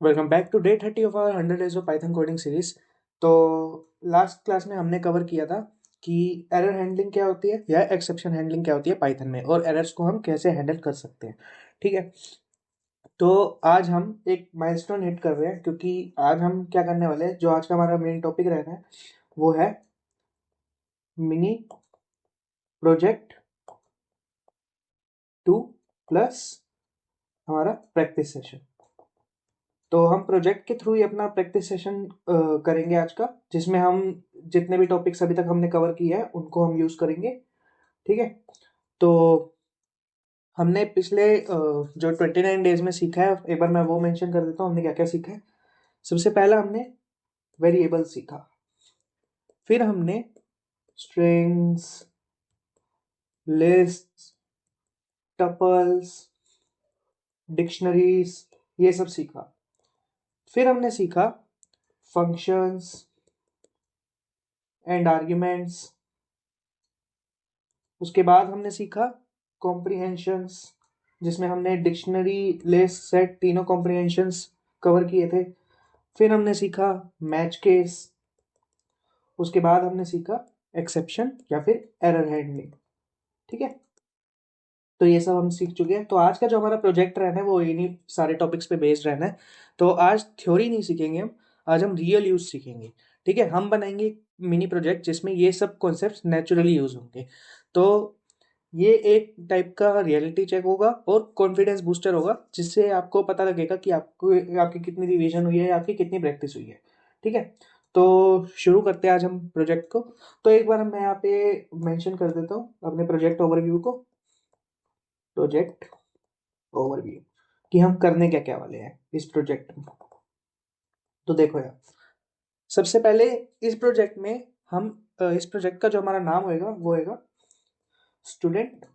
Welcome back to day 30 of our 100 days of python coding series. तो last class में हमने cover किया था कि एरर हैंडलिंग क्या होती है या एक्सेप्शन हैंडलिंग क्या होती है पाइथन में, और एरर्स को हम कैसे हैंडल कर सकते हैं। ठीक है, तो आज हम एक माइलस्टोन हिट कर रहे हैं, क्योंकि आज हम क्या करने वाले हैं, जो आज का हमारा मेन टॉपिक रहना है वो है मिनी प्रोजेक्ट 2 प्लस हमारा प्रैक्टिस सेशन। तो हम प्रोजेक्ट के थ्रू ही अपना प्रैक्टिस सेशन करेंगे आज का, जिसमें हम जितने भी टॉपिक्स अभी तक हमने कवर किए हैं उनको हम यूज़ करेंगे। ठीक है, तो हमने पिछले जो 29 डेज में सीखा है, एक बार मैं वो मेंशन कर देता हूँ हमने क्या क्या सीखा है। सबसे पहला हमने वेरिएबल सीखा, फिर हमने स्ट्रिंग्स, लिस्ट्स, टपल्स, डिक्शनरीज, ये सब सीखा। फिर हमने सीखा फंक्शंस एंड आर्ग्यूमेंट्स। उसके बाद हमने सीखा कॉम्प्रिहेंशंस, जिसमें हमने डिक्शनरी, लिस्ट, सेट, तीनों कॉम्प्रिहेंशंस कवर किए थे। फिर हमने सीखा मैच केस। उसके बाद हमने सीखा एक्सेप्शन या फिर एरर हैंडलिंग। ठीक है, तो ये सब हम सीख चुके हैं। तो आज का जो हमारा प्रोजेक्ट रहना है वो इन्हीं सारे टॉपिक्स पे बेस्ड रहना है। तो आज थ्योरी नहीं सीखेंगे हम, आज हम रियल यूज सीखेंगे। ठीक है, हम बनाएंगे मिनी प्रोजेक्ट जिसमें ये सब कॉन्सेप्ट्स नेचुरली यूज होंगे। तो ये एक टाइप का रियलिटी चेक होगा और कॉन्फिडेंस बूस्टर होगा, जिससे आपको पता लगेगा कि आपको आपकी कितनी रिवीजन हुई है, आपकी कितनी प्रैक्टिस हुई है। ठीक है, तो शुरू करते हैं आज हम प्रोजेक्ट को। तो एक बार मैं यहाँ पे मेंशन कर देता हूँ अपने प्रोजेक्ट ओवरव्यू को। प्रोजेक्ट ओवरव्यू कि हम करने क्या क्या वाले हैं इस प्रोजेक्ट में। तो देखो यार, सबसे पहले इस प्रोजेक्ट में हम इस प्रोजेक्ट का जो हमारा नाम होएगा वो होएगा स्टूडेंट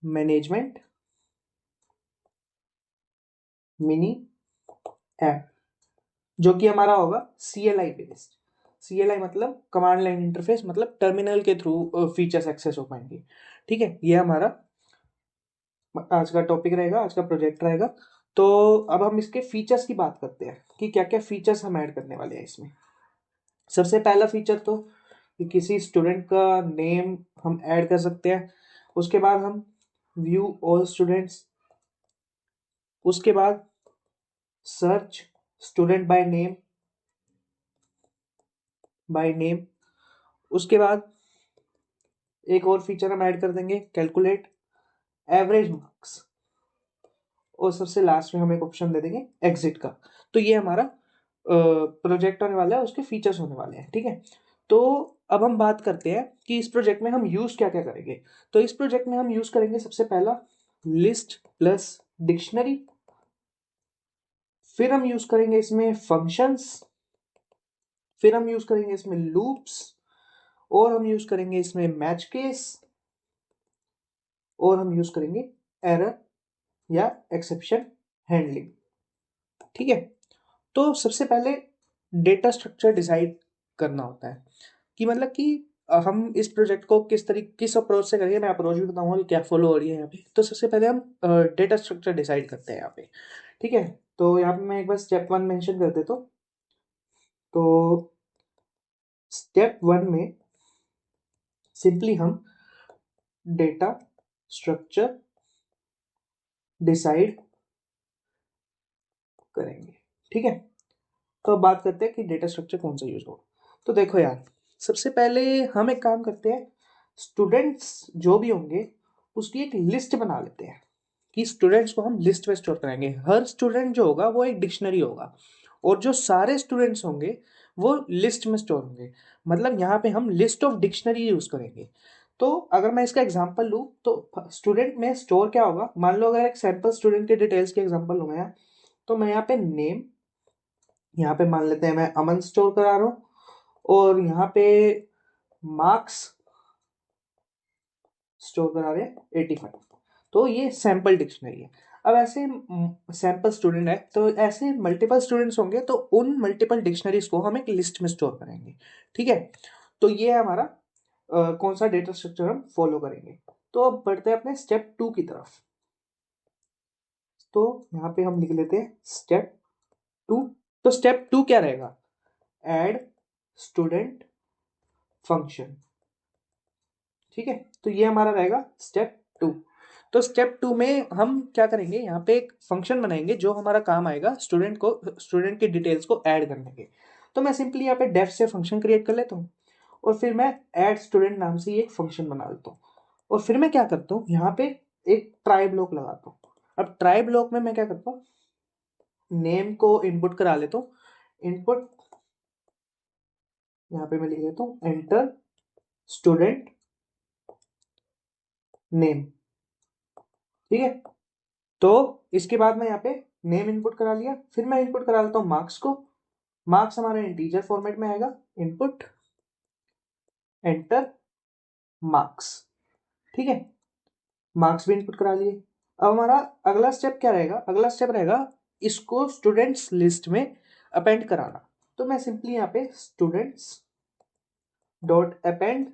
मैनेजमेंट मिनी ऐप, जो कि हमारा होगा CLI बेस्ड। CLI मतलब कमांड लाइन इंटरफेस, मतलब टर्मिनल के थ्रू फीचर्स एक्सेस हो पाएंगे। ठीक है, ये हमारा आज का टॉपिक रहेगा, आज का प्रोजेक्ट रहेगा। तो अब हम इसके फीचर्स की बात करते हैं कि क्या क्या फीचर्स हम ऐड करने वाले हैं इसमें। सबसे पहला फीचर तो कि किसी स्टूडेंट का नेम हम ऐड कर सकते हैं। उसके बाद हम व्यू ऑल स्टूडेंट्स। उसके बाद सर्च स्टूडेंट बाय नेम। उसके बाद एक और फीचर हम ऐड कर देंगे, कैलकुलेट एवरेज मार्क्स। और सबसे लास्ट में हम एक ऑप्शन दे देंगे एग्जिट का। तो ये हमारा प्रोजेक्ट होने वाला है, उसके फीचर्स होने वाले हैं। ठीक है, तो अब हम बात करते हैं कि इस प्रोजेक्ट में हम यूज क्या क्या करेंगे। तो इस प्रोजेक्ट में हम यूज करेंगे सबसे पहला लिस्ट प्लस डिक्शनरी। फिर हम यूज करेंगे इसमें फंक्शंस। फिर हम यूज करेंगे इसमें लूप्स। और हम यूज करेंगे इसमें मैच केस। और हम यूज करेंगे एरर या एक्सेप्शन हैंडलिंग। ठीक है, तो सबसे पहले डेटा स्ट्रक्चर डिसाइड करना होता है कि मतलब कि हम इस प्रोजेक्ट को किस अप्रोच से करेंगे। मैं अप्रोच भी बताऊंगा कि क्या फॉलो हो रही है यहाँ पे। तो सबसे पहले हम डेटा स्ट्रक्चर डिसाइड करते हैं यहाँ पे। ठीक है, तो यहाँ पे मैं एक बार स्टेप 1 मेंशन कर देता हूँ। तो स्टेप 1 में सिंपली हम डेटा स्ट्रक्चर डिसाइड करेंगे। ठीक है, तो अब बात करते हैं कि डेटा स्ट्रक्चर कौन सा यूज होगा। तो देखो यार, सबसे पहले हम एक काम करते हैं, स्टूडेंट्स जो भी होंगे उसकी एक लिस्ट बना लेते हैं कि स्टूडेंट्स को हम लिस्ट में स्टोर करेंगे। हर स्टूडेंट जो होगा वो एक डिक्शनरी होगा, और जो सारे स्टूडेंट्स होंगे वो लिस्ट में स्टोर होंगे। मतलब यहाँ पे हम लिस्ट ऑफ डिक्शनरी यूज करेंगे। तो अगर मैं इसका एग्जांपल लूँ तो स्टूडेंट में स्टोर क्या होगा, मान लो अगर एक सैंपल स्टूडेंट के डिटेल्स के एग्जांपल लूँ मैं, तो मैं यहाँ पे नेम, यहाँ पे मान लेते हैं मैं अमन स्टोर करा रहा हूँ, और यहाँ पे मार्क्स स्टोर करा रहे हैं 85। तो ये सैंपल डिक्शनरी है। अब ऐसे सैंपल स्टूडेंट है, तो ऐसे मल्टीपल स्टूडेंट्स होंगे, तो उन मल्टीपल डिक्शनरीज को हम एक लिस्ट में स्टोर करेंगे। ठीक है, तो ये है हमारा कौन सा डेटा स्ट्रक्चर हम फॉलो करेंगे। तो अब बढ़ते हैं अपने स्टेप 2 की तरफ। तो यहाँ पे हम लिख लेते हैं स्टेप टू। तो स्टेप 2 क्या रहेगा? Add student function. ठीक है, तो ये हमारा रहेगा स्टेप 2। तो स्टेप 2 में हम क्या करेंगे, यहाँ पे एक फंक्शन बनाएंगे जो हमारा काम आएगा स्टूडेंट की डिटेल्स को ऐड करने के। तो मैं सिंपली यहाँ पे डेफ से फंक्शन क्रिएट कर लेता हूँ और फिर मैं ऐड स्टूडेंट नाम से ये एक फंक्शन बना लेता हूँ। और फिर मैं क्या करता हूँ, यहाँ पे एक ट्राई ब्लॉक लगाता हूँ। अब ट्राई ब्लॉक में मैं क्या करता हूँ, नेम को इनपुट करा लेता हूँ। इनपुट यहाँ पे मैं लिख देता हूँ एंटर स्टूडेंट नेम। ठीक है, तो इसके बाद मैं यहाँ पे नेम इनपुट करा लिया। फिर मैं इनपुट करा लेता हूँ मार्क्स को। मार्क्स हमारा इंटीजर फॉर्मेट में आएगा। Input enter marks. ठीक है, मार्क्स भी इनपुट करा लिए। अब हमारा अगला स्टेप क्या रहेगा? अगला स्टेप रहेगा इसको स्टूडेंट्स लिस्ट में अपेंड कराना। तो मैं सिंपली यहाँ पे स्टूडेंट्स डॉट अपेंड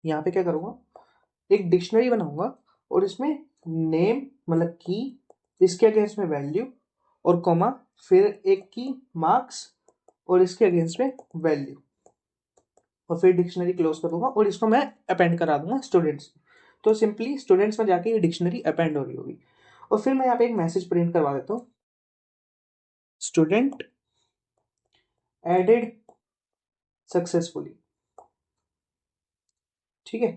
यहाँ पे क्या करूँगा, एक डिक्शनरी बनाऊंगा और इसमें नेम मतलब की, इसके अगेंस्ट में वैल्यू और कॉमा, फिर एक की मार्क्स और इसके अगेंस्ट में वैल्यू, और फिर डिक्शनरी क्लोज कर दूंगा और इसको मैं अपेंड करा दूंगा स्टूडेंट्स। तो सिंपली स्टूडेंट्स में जाके ये डिक्शनरी अपेंड हो रही होगी। और फिर मैं यहाँ पे एक मैसेज प्रिंट करवा देता हूँ, स्टूडेंट एडेड सक्सेसफुली। ठीक है,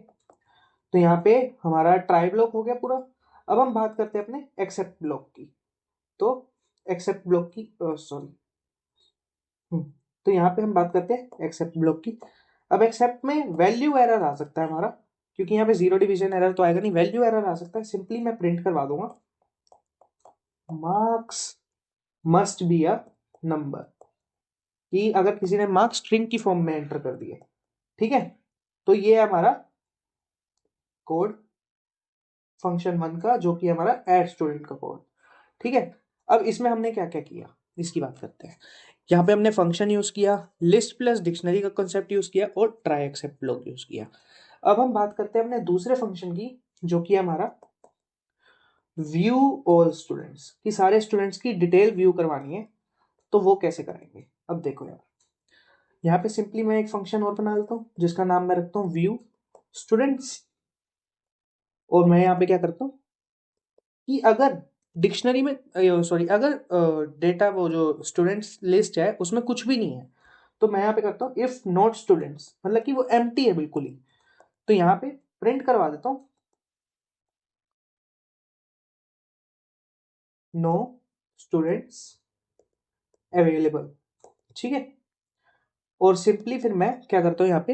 तो यहाँ पे हमारा ट्राई ब्लॉक हो गया पूरा। अब हम बात करते हैं अपने एक्सेप्ट ब्लॉक की। तो एक्सेप्ट ब्लॉक की सॉरी तो यहाँ पे हम बात करते हैं एक्सेप्ट ब्लॉक की। अब एक्सेप्ट में वैल्यू एरर आ सकता है हमारा, क्योंकि यहाँ पे जीरो डिवीजन एरर तो आएगा नहीं, वैल्यू एरर आ सकता है। सिंपली मैं प्रिंट करवा दूंगा marks must be a number, कि अगर किसी ने मार्क्स स्ट्रिंग की फॉर्म में एंटर कर दिए। ठीक है, तो ये है हमारा कोड फंक्शन 1 का, जो कि हमारा ऐड स्टूडेंट का कोड। ठीक है, अब इसमें हमने क्या क्या किया इसकी बात करते हैं। यहाँ पे हमने फंक्शन यूज किया, लिस्ट प्लस डिक्शनरी का कंसेप्ट यूज किया और ट्राई एक्सेप्ट ब्लॉक यूज किया। अब हम बात करते हैं अपने दूसरे फंक्शन की, जो कि हमारा व्यू ऑल स्टूडेंट्स, कि सारे स्टूडेंट्स की डिटेल व्यू करवानी है। तो वो कैसे करेंगे? अब देखो यार, यहाँ पे सिंपली मैं एक फंक्शन और बना लेता हूँ जिसका नाम मैं रखता हूँ व्यू स्टूडेंट्स। और मैं यहाँ पे क्या करता हूँ कि अगर डिक्शनरी में सॉरी अगर डेटा वो जो स्टूडेंट्स लिस्ट है उसमें कुछ भी नहीं है, तो मैं यहाँ पे करता हूँ इफ नॉट स्टूडेंट्स, मतलब कि वो एम्प्टी है बिल्कुल ही। तो यहाँ पे प्रिंट करवा देता हूँ नो स्टूडेंट्स अवेलेबल। ठीक है, और सिंपली फिर मैं क्या करता हूँ यहाँ पे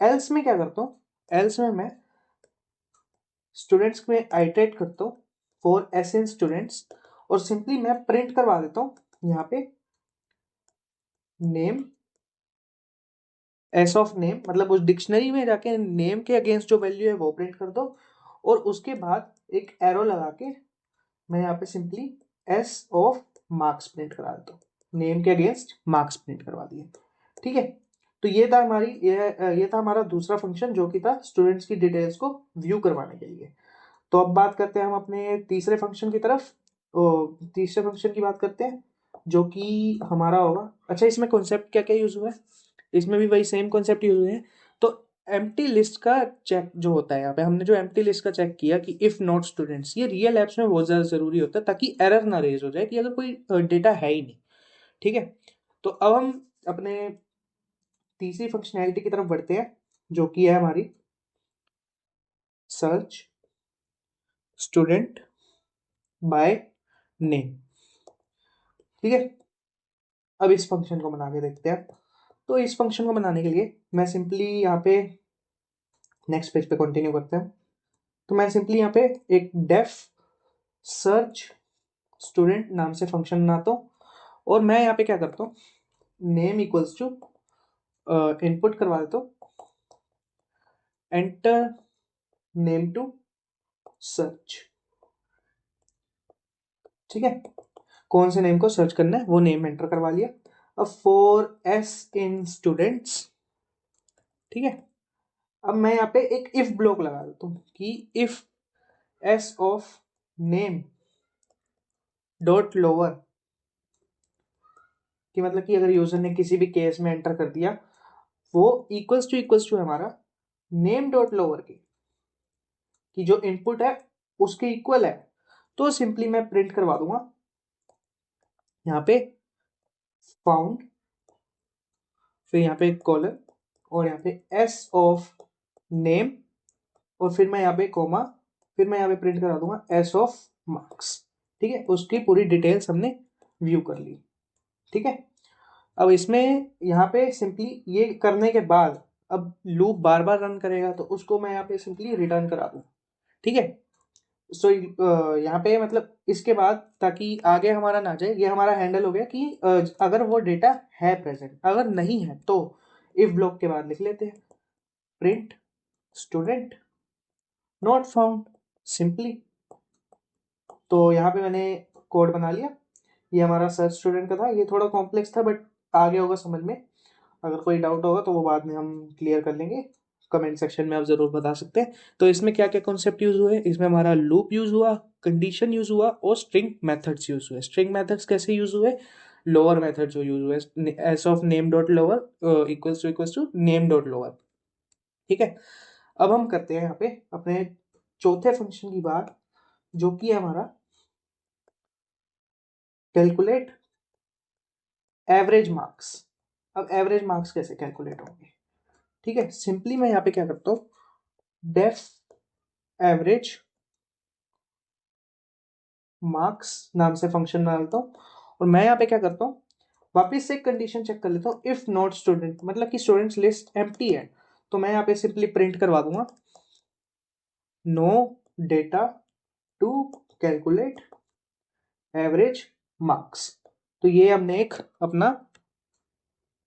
एल्स में क्या करता हूँ, एल्स में मैं स्टूडेंट्स में आइटरेट करता हूँ फॉर एस इन स्टूडेंट्स, और सिंपली मैं प्रिंट करवा देता हूँ यहाँ पे नेम एस ऑफ नेम, मतलब उस डिक्शनरी में जाके नेम के अगेंस्ट जो वैल्यू है वो प्रिंट कर दो। और उसके बाद एक एरो लगा के मैं यहाँ पे simply S of marks print करा देता हूँ, नेम के अगेंस्ट मार्क्स प्रिंट करवा दिए। ठीक है, तो ये था हमारा दूसरा फंक्शन, जो कि था स्टूडेंट्स की डिटेल्स को व्यू करवाने के लिए। तो अब बात करते हैं हम अपने तीसरे फंक्शन की तरफ। तीसरे फंक्शन की बात करते हैं, जो कि हमारा होगा, अच्छा इसमें कॉन्सेप्ट क्या क्या यूज हुआ है, इसमें भी वही सेम कॉन्सेप्ट यूज हुए हैं। तो एम्प्टी लिस्ट का चेक जो होता है, यहाँ पे हमने जो एम्प्टी लिस्ट का चेक किया कि इफ नॉट स्टूडेंट्स, ये रियल एप्स में बहुत ज़्यादा जरूरी होता है ताकि एरर ना रेज हो जाए कि अगर कोई डेटा है ही नहीं। ठीक है, तो अब हम अपने तीसरी फंक्शनैलिटी की तरफ बढ़ते हैं, जो कि है हमारी सर्च स्टूडेंट बाय नेम। ठीक है, अब इस फंक्शन को बना के देखते हैं। तो इस फंक्शन को बनाने के लिए मैं सिंपली यहाँ पे नेक्स्ट पेज पे कंटिन्यू करते हैं। तो मैं सिंपली यहाँ पे एक डेफ सर्च स्टूडेंट नाम से फंक्शन बनाता हूँ और मैं यहाँ पे क्या करता हूँ, नेम इक्वल्स टू इनपुट करवा देता हूँ एंटर नेम टू सर्च। ठीक है, कौन से नेम को सर्च करना है वो नेम एंटर करवा लिया। अब फॉर एस इन स्टूडेंट्स, ठीक है, अब मैं यहाँ पे एक इफ ब्लॉक लगा देता हूँ कि if S of name dot lower कि मतलब कि अगर यूजर ने किसी भी केस में एंटर कर दिया, वो इक्वल्स टू हमारा नेम डॉट लोअर की जो इनपुट है उसके इक्वल है। तो सिंपली मैं प्रिंट करवा दूंगा यहाँ पे फाउंड, फिर यहाँ पे कॉलन, और यहाँ पे एस ऑफ नेम, और फिर मैं यहाँ पे कोमा, फिर मैं यहाँ पे प्रिंट करा दूंगा एस ऑफ मार्क्स। ठीक है, उसकी पूरी डिटेल्स हमने व्यू कर ली। ठीक है, अब इसमें यहाँ पे सिंपली ये करने के बाद अब लूप बार बार रन करेगा, तो उसको मैं यहाँ पे सिंपली रिटर्न करा दूँ। ठीक है, सो यहाँ पे मतलब इसके बाद ताकि आगे हमारा ना जाए, ये हमारा हैंडल हो गया कि अगर वो डेटा है प्रेजेंट, अगर नहीं है तो इफ ब्लॉक के बाद लिख लेते हैं print student not found simply. तो यहाँ पे मैंने कोड बना लिया। ये हमारा सर्च स्टूडेंट का था, ये थोड़ा कॉम्प्लेक्स था बट आ गया होगा समझ में। अगर कोई डाउट होगा तो वो बाद में हम क्लियर कर लेंगे, कमेंट सेक्शन में आप ज़रूर बता सकते हैं। तो इसमें क्या क्या कॉन्सेप्ट यूज़ हुए, इसमें हमारा लूप यूज़ हुआ, कंडीशन यूज़ हुआ, और स्ट्रिंग मेथड्स यूज़ हुए। स्ट्रिंग मेथड्स कैसे यूज़ हुए, लोअर मेथड जो यूज़ हुए as of name dot lower equals to name dot lower. ठीक है, अब हम करते हैं यहाँ पे अपने चौथे फंक्शन की बात, जो कि है हमारा कैलकुलेट एवरेज मार्क्स। अब एवरेज मार्क्स कैसे कैलकुलेट होंगे, ठीक है, सिंपली मैं यहाँ पे क्या करता हूँ, डेफ एवरेज मार्क्स नाम से फंक्शन डालता हूँ, और मैं यहाँ पे क्या करता हूँ, वापिस से एक कंडीशन चेक कर लेता हूँ, इफ नॉट स्टूडेंट, मतलब कि स्टूडेंट्स लिस्ट एम्प्टी है, तो मैं यहाँ पे सिंपली प्रिंट करवा दूंगा no data to calculate average marks. तो ये हमने एक अपना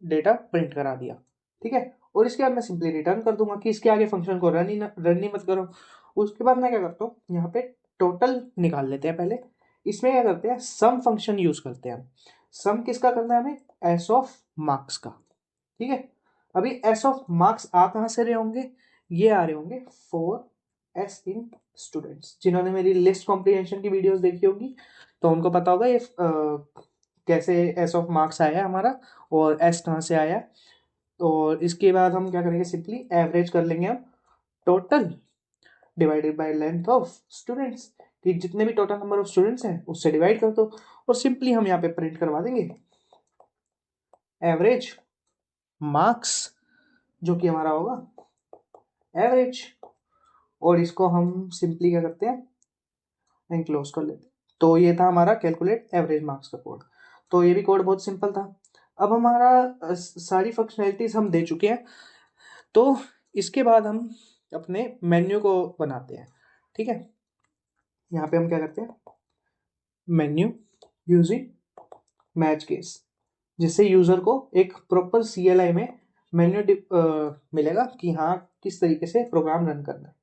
डेटा प्रिंट करा दिया। ठीक है, और इसके बाद मैं सिंपली रिटर्न कर दूंगा कि इसके आगे फंक्शन को रन ही मत करो। उसके बाद मैं क्या करता हूँ, यहाँ पे टोटल निकाल लेते हैं पहले। इसमें क्या करते हैं, सम फंक्शन यूज करते हैं। सम किसका करना है हमें, एस ऑफ मार्क्स का। ठीक है, अभी एस ऑफ मार्क्स आ कहाँ से रहे होंगे, ये आ रहे होंगे फॉर एस इन स्टूडेंट्स। जिन्होंने मेरी लिस्ट कॉम्प्रिहेंशन की वीडियोस देखी होगी तो उनको पता होगा ये कैसे एस ऑफ मार्क्स आया है हमारा, और एस कहाँ से आया है। और इसके बाद हम क्या करेंगे, सिंपली एवरेज कर लेंगे हम total divided by length of students, कि जितने भी टोटल नंबर ऑफ स्टूडेंट्स हैं उससे डिवाइड कर दो, और सिंपली हम यहाँ पे प्रिंट करवा देंगे एवरेज मार्क्स, जो कि हमारा होगा एवरेज। और इसको हम सिंपली क्या करते हैं, एनक्लोज कर लेते हैं। तो ये था हमारा कैलकुलेट एवरेज मार्क्स का कोड। तो ये भी कोड बहुत सिंपल था। अब हमारा सारी फंक्शनैलिटीज हम दे चुके हैं, तो इसके बाद हम अपने मेन्यू को बनाते हैं। ठीक है, यहाँ पे हम क्या करते हैं, मेन्यू यूजिंग मैच केस, जिससे यूजर को एक प्रॉपर CLI में मेन्यू मिलेगा कि हाँ किस तरीके से प्रोग्राम रन करना है।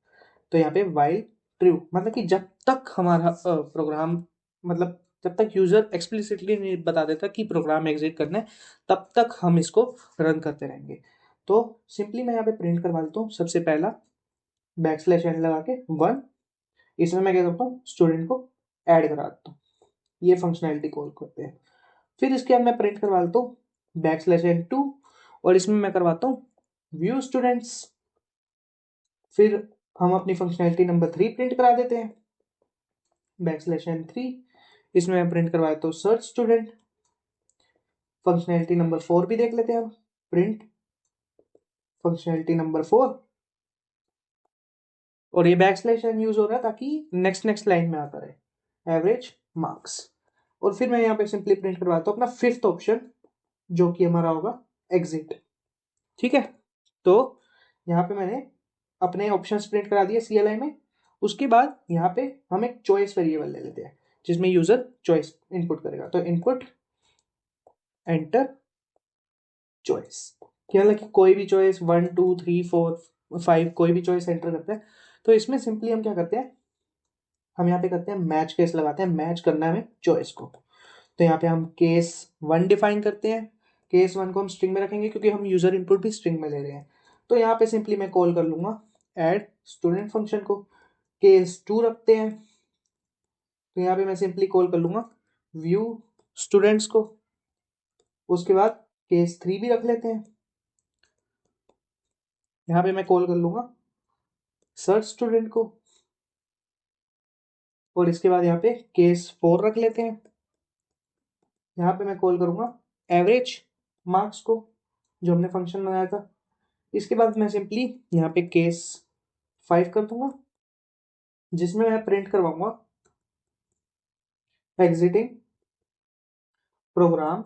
तो यहाँ पे वाइल ट्रू, मतलब कि जब तक हमारा प्रोग्राम, मतलब जब तक यूजर एक्सप्लिसिटली नहीं बता देता कि प्रोग्राम एग्जिट करना है, तब तक हम इसको रन करते रहेंगे। तो सिंपली मैं यहाँ पे प्रिंट करवा देता हूँ सबसे पहला \n लगा के 1। इसमें मैं क्या करता हूँ, स्टूडेंट को ऐड करा देता हूँ, ये फंक्शनैलिटी कॉल करते हैं। फिर इसके बाद मैं प्रिंट करवा देता हूँ \n2, और इसमें मैं करवाता हूँ व्यू स्टूडेंट्स। फिर हम अपनी फंक्शनैलिटी नंबर 3 प्रिंट करा देते हैं \n3। इसमें मैं प्रिंट करवाया तो सर्च स्टूडेंट। फंक्शनैलिटी नंबर 4 भी देख लेते हैं हम, प्रिंट फंक्शनैलिटी नंबर 4, और ये \n यूज हो रहा है ताकि नेक्स्ट लाइन में आता रहे एवरेज मार्क्स। और फिर मैं यहाँ पे सिंपली प्रिंट करवाता हूँ अपना फिफ्थ ऑप्शन, जो कि हमारा होगा एग्जिट। ठीक है, तो यहाँ पे मैंने अपने ऑप्शंस प्रिंट करा दिए CLI में। उसके बाद यहाँ पे हम एक चॉइस वेरिएबल ले लेते हैं जिसमें यूजर चॉइस इनपुट करेगा। तो इनपुट एंटर चॉइस, क्या मतलब कि कोई भी चॉइस 1 2 3 4 5 कोई भी चॉइस एंटर करते हैं। तो इसमें सिंपली हम क्या करते हैं, हम यहाँ पे करते हैं मैच केस लगाते हैं, मैच करना है हमें चॉइस को। तो यहाँ पे हम केस 1 डिफाइन करते हैं। केस 1 को हम स्ट्रिंग में रखेंगे क्योंकि हम यूजर इनपुट भी स्ट्रिंग में ले रहे हैं। तो यहाँ पे सिंपली मैं कॉल कर लूंगा ऐड स्टूडेंट फंक्शन को। केस 2 रखते हैं, तो यहाँ पे मैं सिंपली कॉल कर लूंगा व्यू स्टूडेंट्स को। उसके बाद केस 3 भी रख लेते हैं। यहाँ पे मैं कॉल कर लूंगा सर्च स्टूडेंट को, और इसके बाद यहाँ पे केस 4 रख लेते हैं। यहाँ पे मैं कॉल करूंगा एवरेज मार्क्स को, जो हमने फंक्शन बनाया था। इसके बाद मैं सिंपली यहाँ पे केस 5 कर दूंगा, जिसमें मैं प्रिंट करवाऊंगा एग्जिटिंग प्रोग्राम,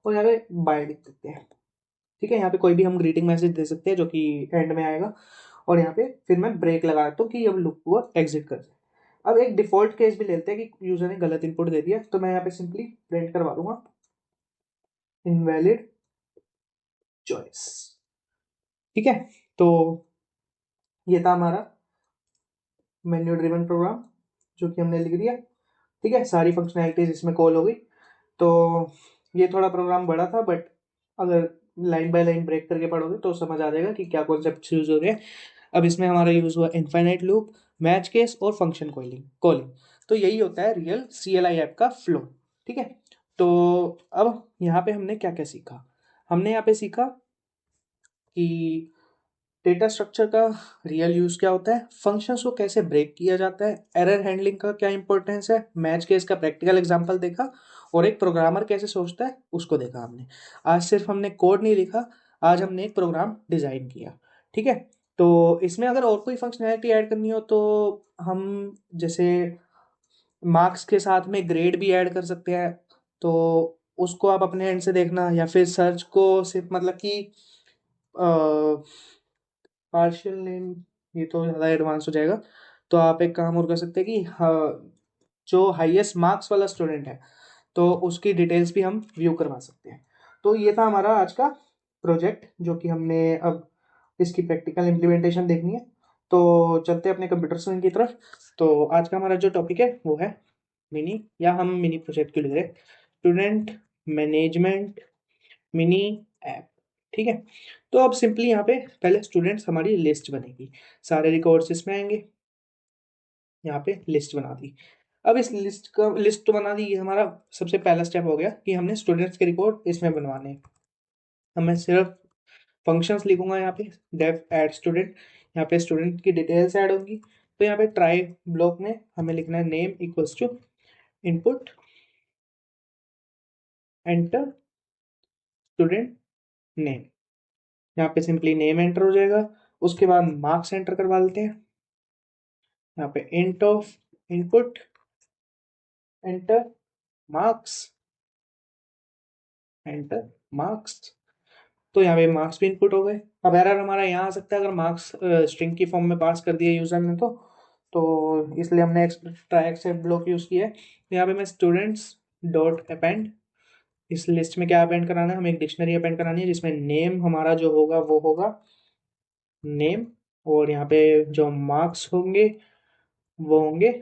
और यहाँ पे बाय लिख देते हैं। ठीक है, यहाँ पे कोई भी हम ग्रीटिंग मैसेज दे सकते हैं जो कि एंड में आएगा, और यहाँ पे फिर मैं ब्रेक लगा देता हूँ कि अब लूप को एग्जिट कर जाए। अब एक डिफॉल्ट केस भी लेते हैं कि यूजर ने गलत इनपुट दे दिया, तो मैं यहाँ पे सिंपली प्रिंट करवा दूंगा इनवैलिड चॉइस। ठीक है, तो ये था हमारा मेन्यू ड्रिवन प्रोग्राम जो कि हमने लिख दिया। ठीक है, सारी फंक्शनैलिटीज इसमें कॉल हो गई। तो ये थोड़ा प्रोग्राम बड़ा था, बट अगर लाइन बाय लाइन ब्रेक करके पढ़ोगे तो समझ आ जाएगा कि क्या कॉन्सेप्ट यूज हो रहे हैं। अब इसमें हमारा यूज हुआ इनफाइनाइट लूप, मैच केस और फंक्शन कॉलिंग कॉलिंग। तो यही होता है रियल CLI ऐप का फ्लो। ठीक है, तो अब यहाँ पे हमने क्या क्या सीखा। हमने यहाँ पे सीखा कि डेटा स्ट्रक्चर का रियल यूज क्या होता है, फंक्शंस को कैसे ब्रेक किया जाता है, एरर हैंडलिंग का क्या इंपॉर्टेंस है, मैच केस का प्रैक्टिकल एग्जांपल देखा, और एक प्रोग्रामर कैसे सोचता है उसको देखा हमने। आज सिर्फ हमने कोड नहीं लिखा, आज हमने एक प्रोग्राम डिजाइन किया। ठीक है, तो इसमें अगर और कोई फंक्शनैलिटी ऐड करनी हो तो हम जैसे मार्क्स के साथ में ग्रेड भी ऐड कर सकते हैं, तो उसको आप अपने एंड से देखना, या फिर सर्च को सिर्फ मतलब कि पार्शियल नेम, ये तो ज़्यादा एडवांस हो जाएगा। तो आप एक काम और कर सकते हैं कि जो हाईएस्ट मार्क्स वाला स्टूडेंट है तो उसकी डिटेल्स भी हम व्यू करवा सकते हैं। तो ये था हमारा आज का प्रोजेक्ट, जो कि हमने अब इसकी प्रैक्टिकल इम्प्लीमेंटेशन देखनी है। तो चलते हैं अपने कंप्यूटर स्क्रीन की तरफ। तो आज का हमारा जो टॉपिक है वो है मिनी, या हम मिनी प्रोजेक्ट क्यों लिख रहे हैं, स्टूडेंट मैनेजमेंट मिनी ऐप। ठीक है, तो अब सिंपली यहाँ पे पहले स्टूडेंट्स हमारी लिस्ट बनेगी, सारे रिकॉर्ड्स इसमें आएंगे। यहाँ पे लिस्ट बना दी। अब इस लिस्ट तो बना दी, ये हमारा सबसे पहला स्टेप हो गया कि हमने स्टूडेंट्स के रिकॉर्ड इसमें बनवाने हैं। अब मैं सिर्फ फंक्शंस लिखूंगा यहाँ पे, डेफ एड स्टूडेंट, यहाँ पे स्टूडेंट की डिटेल्स ऐड होंगी। तो यहाँ पे ट्राई ब्लॉक में हमें लिखना है name equals to input enter student name. यहाँ पे सिंपली नेम एंटर हो जाएगा, उसके बाद मार्क्स एंटर करवा लेते हैं। यहाँ पे int of input enter marks enter marks. तो यहाँ पे मार्क्स भी इनपुट हो गए। अब एरर हमारा यहाँ आ सकता है अगर मार्क्स स्ट्रिंग की फॉर्म में पास कर दिया यूजर ने, तो इसलिए हमने एक्स्ट्रा एक्सेप्ट ब्लॉक यूज किया है। तो यहाँ पे मैं स्टूडेंट्स डॉट अपेंड, इस लिस्ट में क्या अपेंड कराना है, हमें एक डिक्शनरी अपेंड करानी है जिसमें नेम हमारा जो होगा वो होगा नेम, और यहाँ पे जो मार्क्स होंगे वो होंगे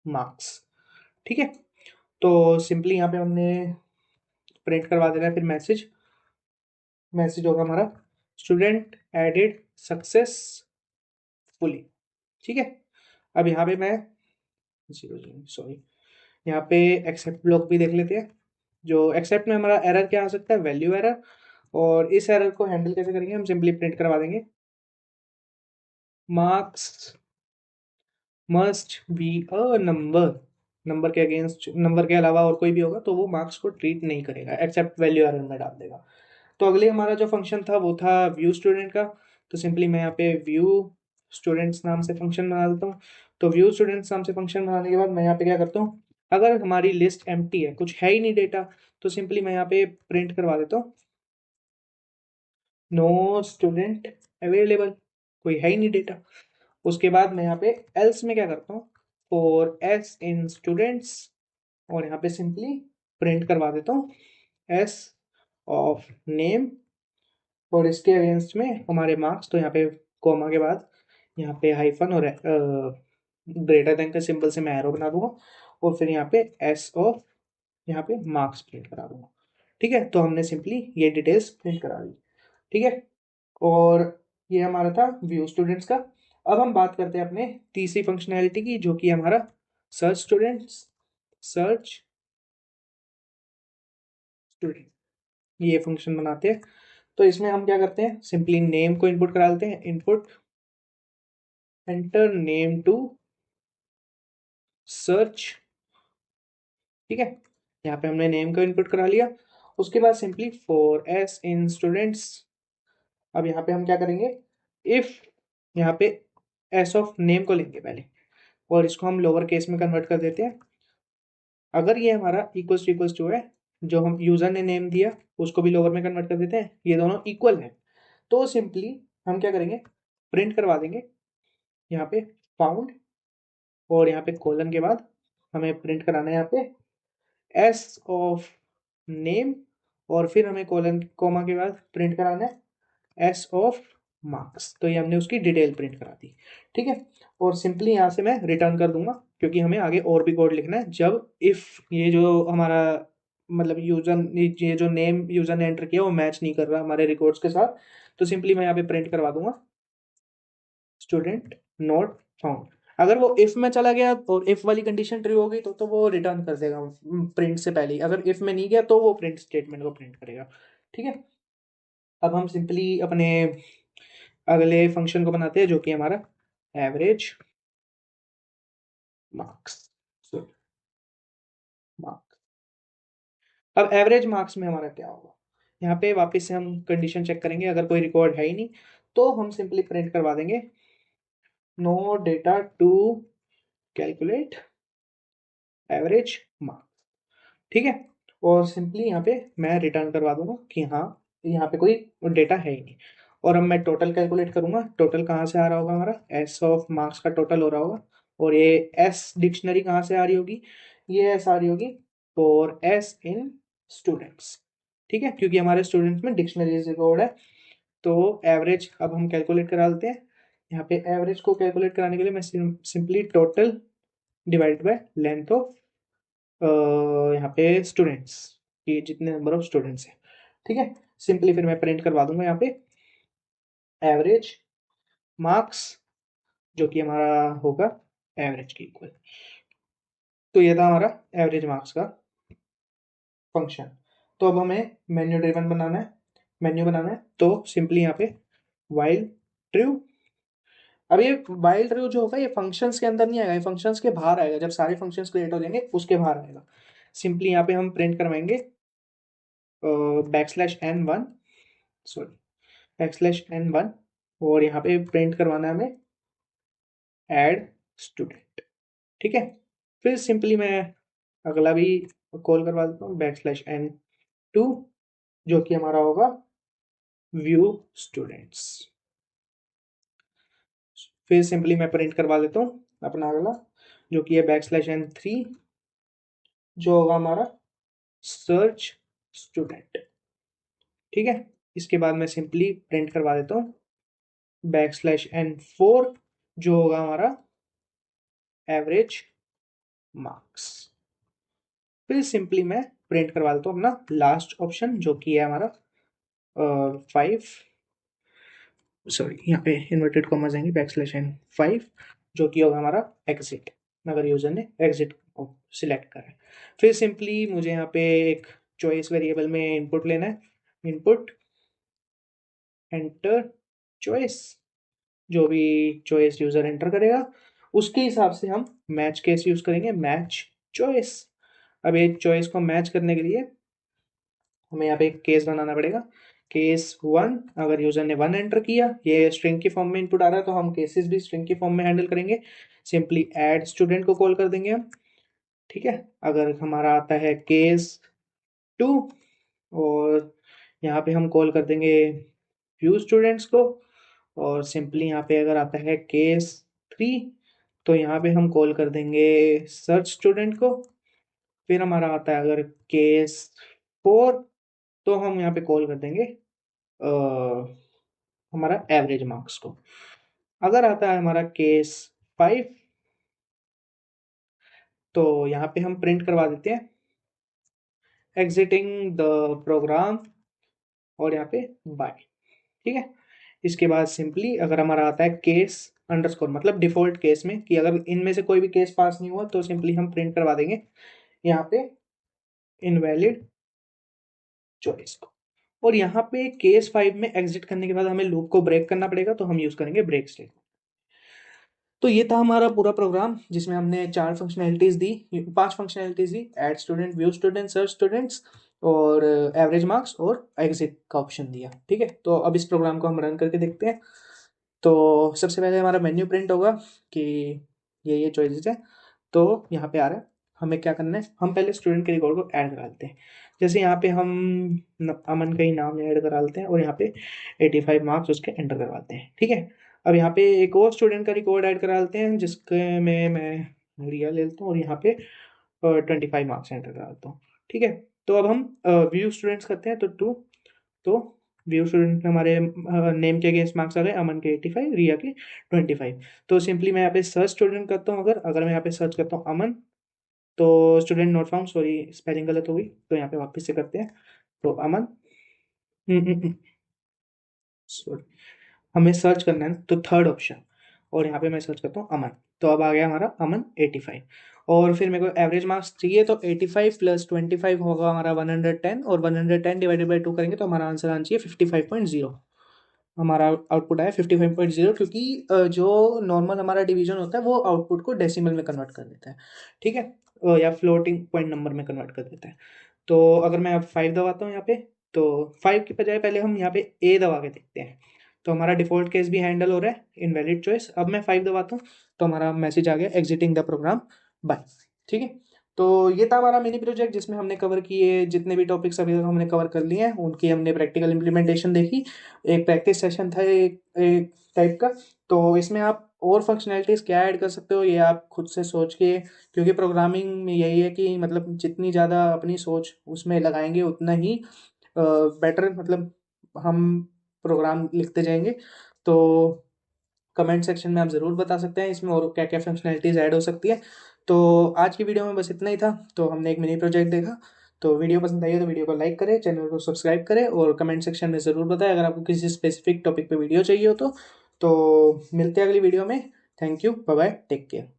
मार्क्स। ठीक है, तो सिंपली यहाँ पे हमने प्रिंट करवा देना है फिर मैसेज। मैसेज होगा हमारा स्टूडेंट एडेड सक्सेसफुली। ठीक है, अब यहाँ पे मैं जीरो जीरो सॉरी, यहाँ पे एक्सेप्ट ब्लॉक भी देख लेते हैं। जो एक्सेप्ट में हमारा एरर क्या आ सकता है, वैल्यू एरर। और इस एरर को हैंडल कैसे करेंगे, हम सिंपली प्रिंट करवा देंगे marks must be a number. Number के अगेंस्ट, नंबर के अलावा और कोई भी होगा तो वो मार्क्स को ट्रीट नहीं करेगा, एक्सेप्ट वैल्यू एरर में डाल देगा। तो अगले हमारा जो फंक्शन था वो था व्यू स्टूडेंट का। तो सिंपली मैं यहाँ पे व्यू स्टूडेंट्स नाम से फंक्शन बना देता हूँ। तो व्यू स्टूडेंट्स नाम से फंक्शन बनाने के बाद मैं यहाँ पे क्या करता हूँ, अगर हमारी लिस्ट एम्प्टी है, कुछ है ही नहीं डेटा, तो सिंपली मैं यहाँ पे प्रिंट करवा देता हूँ नो स्टूडेंट अवेलेबल, कोई है ही नहीं डेटा। उसके बाद मैं यहाँ पे एल्स में क्या करता हूँ, फॉर एस इन स्टूडेंट्स, और यहाँ पे सिंपली प्रिंट करवा देता हूँ एस ऑफ नेम, और इसके अगेंस्ट में हमारे मार्क्स। तो यहाँ पे कॉमा के बाद यहाँ पे हाइफन और ग्रेटर देन के सिंबल से मैं एरो बना दूंगा, और फिर यहाँ पे एस ऑफ यहाँ पे मार्क्स प्रिंट करा दूंगा। ठीक है, तो हमने सिंपली ये डिटेल्स प्रिंट करा दी। ठीक है, और ये हमारा था व्यू स्टूडेंट्स का। अब हम बात करते हैं अपने तीसरी फंक्शनैलिटी की, जो कि हमारा सर्च स्टूडेंट्स सर्च स्टूडेंट, ये फंक्शन बनाते हैं। तो इसमें हम क्या करते हैं, सिंपली नेम को इनपुट करा लेते हैं, input enter name to search. ठीक है, यहाँ पे हमने नेम को इनपुट करा लिया। उसके बाद simply for S in students, अब यहाँ पे हम क्या करेंगे, इफ यहाँ पे एस ऑफ नेम को लेंगे पहले और इसको हम लोअर केस में कन्वर्ट कर देते हैं। अगर ये हमारा इक्वल्स टू है, जो हम यूजर ने नेम दिया उसको भी लोअर में कन्वर्ट कर देते हैं, ये दोनों इक्वल है, तो सिंपली हम क्या करेंगे, प्रिंट करवा देंगे यहाँ पे फाउंड, और यहाँ पे कोलन के बाद हमें प्रिंट कराना है यहाँ पे एस ऑफ नेम, और फिर हमें कोलन कोमा के बाद प्रिंट कराना है एस ऑफ मार्क्स। तो ये हमने उसकी डिटेल प्रिंट करा दी। ठीक है, और सिंपली यहाँ से मैं रिटर्न कर दूंगा, क्योंकि हमें आगे और भी कोड लिखना है। जब इफ ये जो हमारा मतलब ये जो नेम यूजर ने एंटर किया वो मैच नहीं कर रहा हमारे रिकॉर्ड्स के साथ, तो सिंपली मैं यहाँ पे प्रिंट करवा दूंगा स्टूडेंट नॉट फाउंड। अगर वो इफ में चला गया और इफ वाली कंडीशन ट्रू हो गई तो वो रिटर्न कर देगा प्रिंट से पहले ही। अगर इफ में नहीं गया तो वो प्रिंट स्टेटमेंट को प्रिंट करेगा। ठीक है, अब हम सिंपली अपने अगले फंक्शन को बनाते हैं जो कि हमारा एवरेज मार्क्स, मार्क्स। अब एवरेज मार्क्स में हमारा क्या होगा, यहाँ पे वापस से हम कंडीशन चेक करेंगे, अगर कोई रिकॉर्ड है ही नहीं तो हम सिंपली प्रिंट करवा देंगे no data to calculate average marks. ठीक है, और सिंपली यहाँ पे मैं रिटर्न करवा दूंगा कि हाँ यहाँ पे कोई डेटा है ही नहीं। और अब मैं टोटल कैलकुलेट करूंगा, टोटल कहाँ से आ रहा होगा, हमारा एस ऑफ मार्क्स का टोटल हो रहा होगा। और ये एस डिक्शनरी कहाँ से आ रही होगी, ये एस आ रही होगी फॉर एस इन स्टूडेंट्स। ठीक है, क्योंकि हमारे स्टूडेंट्स में डिक्शनरी रिकॉर्ड है। तो एवरेज अब हम कैलकुलेट करा लेते हैं। यहाँ पे एवरेज को कैलकुलेट कराने के लिए मैं simply total divide by length of यहाँ पे स्टूडेंट्स, ये जितने नंबर ऑफ स्टूडेंट्स हैं। ठीक है, सिंपली फिर मैं प्रिंट करवा दूंगा यहाँ पे एवरेज मार्क्स, जो कि हमारा होगा एवरेज के इक्वल। तो ये था हमारा एवरेज मार्क्स का फंक्शन। तो अब हमें मेन्यू ड्रिवन बनाना है, मेन्यू बनाना है। तो सिंपली यहाँ पे वाइल ट्रू, अब ये वाइल ट्रू जो होगा ये फंक्शंस के अंदर नहीं आएगा, ये फंक्शंस के बाहर आएगा। जब सारे फंक्शंस क्रिएट हो जाएंगे उसके बाहर आएगा। सिंपली यहाँ पे हम प्रिंट करवाएंगे backslash n1, sorry backslash n1, और यहाँ पे प्रिंट करवाना है हमें एड स्टूडेंट। ठीक है, फिर सिंपली मैं अगला भी कॉल करवा देता हूँ बैकस्लैश n2, जो कि हमारा होगा व्यू स्टूडेंट्स। फिर सिंपली मैं प्रिंट करवा देता हूँ अपना अगला, जो कि है बैकस्लैश n3, जो होगा हमारा सर्च स्टूडेंट। ठीक है, इसके बाद मैं सिंपली प्रिंट करवा देता हूँ बैकस्लैश n4, जो होगा हमारा एवरेज मार्क्स। फिर सिंपली मैं प्रिंट करवा देता हूँ अपना लास्ट ऑप्शन, जो कि है हमारा 5, सॉरी यहाँ पे इन्वर्टेड कॉमास आएंगे बैकस्लैश n5, जो कि होगा हमारा एग्जिट, अगर यूजर ने एग्जिट को सिलेक्ट करा है। फिर सिंपली मुझे यहाँ पे एक चॉइस वेरिएबल में इनपुट लेना है, इनपुट एंटर चॉइस, जो भी चॉइस यूजर एंटर करेगा उसके हिसाब से हम मैच केस यूज करेंगे, मैच चॉइस। अब ये चॉइस को मैच करने के लिए हमें यहाँ पे एक केस बनाना पड़ेगा, केस 1। अगर यूजर ने 1 एंटर किया, ये स्ट्रिंग की फॉर्म में इनपुट आ रहा है तो हम केसेस भी स्ट्रिंग की फॉर्म में हैंडल करेंगे। सिंपली ऐड स्टूडेंट को कॉल कर देंगे हम। ठीक है, अगर हमारा आता है केस 2, और यहाँ पे हम कॉल कर देंगे व्यू स्टूडेंट्स को, और सिंपली यहाँ पे अगर आता है केस 3, तो यहाँ पे हम कॉल कर देंगे सर्च स्टूडेंट को। फिर हमारा आता है अगर केस 4, तो हम यहाँ पे कॉल कर देंगे हमारा एवरेज मार्क्स को। अगर आता है हमारा केस 5, तो यहाँ पे हम प्रिंट करवा देते हैं एग्जिटिंग द प्रोग्राम, और यहाँ पे बाय। ठीक है, इसके बाद सिंपली अगर हमारा आता है केस अंडरस्कोर, मतलब डिफॉल्ट केस में कि अगर इनमें से कोई भी केस पास नहीं हुआ तो सिंपली हम प्रिंट करवा देंगे यहाँ पे इनवैलिड चॉइस को। और यहाँ पे केस 5 में एग्जिट करने के बाद हमें लूप को ब्रेक करना पड़ेगा, तो हम यूज करेंगे ब्रेक स्टेटमेंट। तो ये था हमारा पूरा प्रोग्राम, जिसमें हमने 4 फंक्शनैलिटीज दी, 5 फंक्शनैलिटीज दी, add student, view student, search students और एवरेज मार्क्स और एग्जिट का ऑप्शन दिया। ठीक है, तो अब इस प्रोग्राम को हम रन करके देखते हैं। तो सबसे पहले हमारा मेन्यू प्रिंट होगा कि ये चॉइसेस है। तो यहाँ पे आ रहा है, हमें क्या करना है, हम पहले स्टूडेंट के रिकॉर्ड को ऐड करा लेते हैं। जैसे यहाँ पे हम अमन का ही नाम ऐड करा लेते हैं और यहाँ पे 85 मार्क्स उसके एंटर करवाते हैं। ठीक है, अब यहाँ पे एक और स्टूडेंट का रिकॉर्ड ऐड करा लेते हैं, जिसके में मैं रिया ले लेता हूँ और यहाँ पे 25 मार्क्स एंटर करा लेता हूँ। ठीक है, तो अब हम व्यू स्टूडेंट्स करते हैं, तो 2, तो व्यू स्टूडेंट में हमारे नेम के अगेंस्ट मार्क्स आ गए, अमन के 85, रिया के 25। तो सिंपली मैं यहाँ पे सर्च स्टूडेंट करता हूँ, अगर मैं यहाँ पे सर्च करता हूँ अमन, तो student not found, sorry spelling गलत हो गई, तो यहाँ पे वापस से करते हैं। तो अमन, सॉरी, हमें सर्च करना है ना, तो थर्ड ऑप्शन, और यहाँ पे मैं सर्च करता हूँ अमन, तो अब आ गया हमारा अमन 85। और फिर मेरे को एवरेज मार्क्स चाहिए, तो 85 प्लस 25 होगा हमारा 110, और 110 डिवाइडेड बाई 2 करेंगे तो हमारा आंसर आना चाहिए 55.0। हमारा आउटपुट आया 55.0, क्योंकि जो नॉर्मल हमारा डिवीजन होता है वो आउटपुट को डेसिमल में कन्वर्ट कर देता है। ठीक है, या फ्लोटिंग पॉइंट नंबर में कन्वर्ट कर देता है। तो अगर मैं अब 5 दबाता हूँ यहाँ पे, तो 5 के बजाय पहले हम यहाँ पे ए दबा के देखते हैं। तो हमारा डिफ़ॉल्ट केस भी हैंडल हो रहा है, इनवैलिड चॉइस। अब मैं 5 दबाता हूँ तो हमारा मैसेज आ गया एग्जिटिंग द प्रोग्राम बाय। ठीक है, तो ये था हमारा मिनी प्रोजेक्ट, जिसमें हमने कवर किए जितने भी टॉपिक्स अभी तक हमने कवर कर लिए हैं, उनकी हमने प्रैक्टिकल इम्प्लीमेंटेशन देखी। एक प्रैक्टिस सेशन था एक टाइप का। तो इसमें आप और फंक्शनैलिटीज़ क्या ऐड कर सकते हो, ये आप खुद से सोच के, क्योंकि प्रोग्रामिंग में यही है कि मतलब जितनी ज़्यादा अपनी सोच उसमें लगाएंगे उतना ही बेटर, मतलब हम प्रोग्राम लिखते जाएंगे। तो कमेंट सेक्शन में आप ज़रूर बता सकते हैं इसमें और क्या क्या फंक्शनैलिटीज़ ऐड हो सकती है। तो आज की वीडियो में बस इतना ही था। तो हमने एक मिनी प्रोजेक्ट देखा। तो वीडियो पसंद आई हो तो वीडियो को लाइक करें, चैनल को सब्सक्राइब करें और कमेंट सेक्शन में ज़रूर बताएं अगर आपको किसी स्पेसिफिक टॉपिक पे वीडियो चाहिए हो तो मिलते हैं अगली वीडियो में। Thank you, bye bye, take care.